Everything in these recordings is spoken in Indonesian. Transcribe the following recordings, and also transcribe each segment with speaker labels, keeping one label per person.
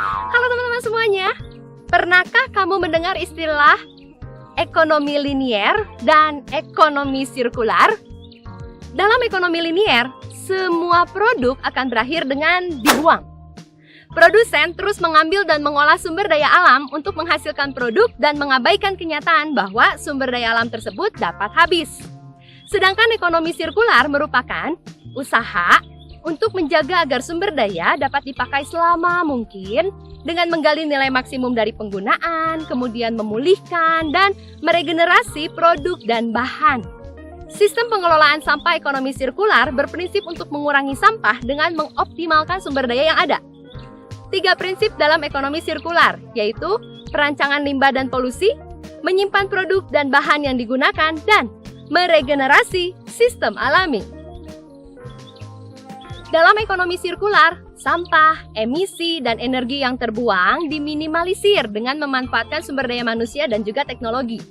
Speaker 1: Halo teman-teman semuanya, pernahkah kamu mendengar istilah ekonomi linier dan ekonomi sirkular? Dalam ekonomi linier, semua produk akan berakhir dengan dibuang. Produsen terus mengambil dan mengolah sumber daya alam untuk menghasilkan produk dan mengabaikan kenyataan bahwa sumber daya alam tersebut dapat habis. Sedangkan ekonomi sirkular merupakan usaha untuk menjaga agar sumber daya dapat dipakai selama mungkin dengan menggali nilai maksimum dari penggunaan, kemudian memulihkan dan meregenerasi produk dan bahan. Sistem pengelolaan sampah ekonomi sirkular berprinsip untuk mengurangi sampah dengan mengoptimalkan sumber daya yang ada. 3 prinsip dalam ekonomi sirkular, yaitu perancangan limbah dan polusi, menyimpan produk dan bahan yang digunakan, dan meregenerasi sistem alami. Dalam ekonomi sirkular, sampah, emisi, dan energi yang terbuang diminimalisir dengan memanfaatkan sumber daya manusia dan juga teknologi.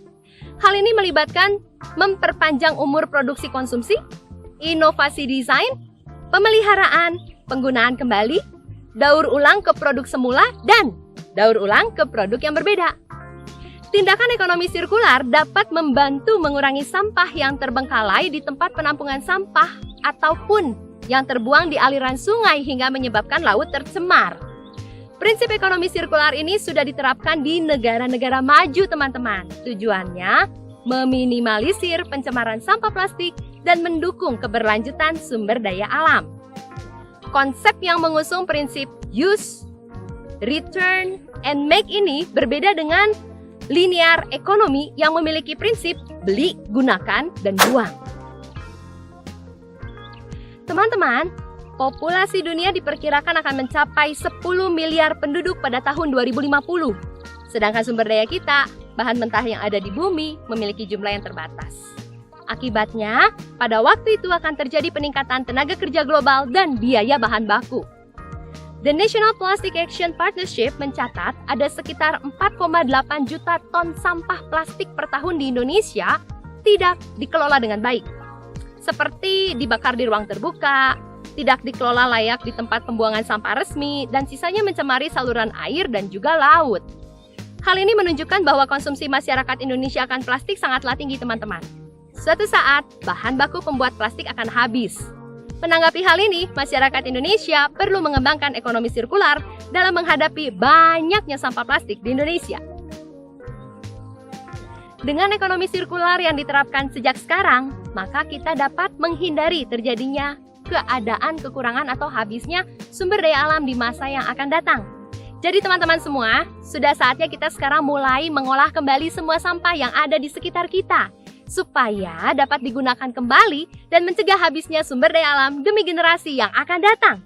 Speaker 1: Hal ini melibatkan memperpanjang umur produksi konsumsi, inovasi desain, pemeliharaan, penggunaan kembali, daur ulang ke produk semula, dan daur ulang ke produk yang berbeda. Tindakan ekonomi sirkular dapat membantu mengurangi sampah yang terbengkalai di tempat penampungan sampah ataupun yang terbuang di aliran sungai hingga menyebabkan laut tercemar. Prinsip ekonomi sirkular ini sudah diterapkan di negara-negara maju, teman-teman. Tujuannya meminimalisir pencemaran sampah plastik dan mendukung keberlanjutan sumber daya alam. Konsep yang mengusung prinsip use, return, and make ini berbeda dengan linear ekonomi yang memiliki prinsip beli, gunakan, dan buang. Teman-teman, populasi dunia diperkirakan akan mencapai 10 miliar penduduk pada tahun 2050. Sedangkan sumber daya kita, bahan mentah yang ada di bumi, memiliki jumlah yang terbatas. Akibatnya, pada waktu itu akan terjadi peningkatan tenaga kerja global dan biaya bahan baku. The National Plastic Action Partnership mencatat ada sekitar 4,8 juta ton sampah plastik per tahun di Indonesia tidak dikelola dengan baik. Seperti dibakar di ruang terbuka, tidak dikelola layak di tempat pembuangan sampah resmi, dan sisanya mencemari saluran air dan juga laut. Hal ini menunjukkan bahwa konsumsi masyarakat Indonesia akan plastik sangatlah tinggi, teman-teman. Suatu saat, bahan baku pembuat plastik akan habis. Menanggapi hal ini, masyarakat Indonesia perlu mengembangkan ekonomi sirkular dalam menghadapi banyaknya sampah plastik di Indonesia. Dengan ekonomi sirkular yang diterapkan sejak sekarang, maka kita dapat menghindari terjadinya keadaan kekurangan atau habisnya sumber daya alam di masa yang akan datang. Jadi teman-teman semua, sudah saatnya kita sekarang mulai mengolah kembali semua sampah yang ada di sekitar kita, supaya dapat digunakan kembali dan mencegah habisnya sumber daya alam demi generasi yang akan datang.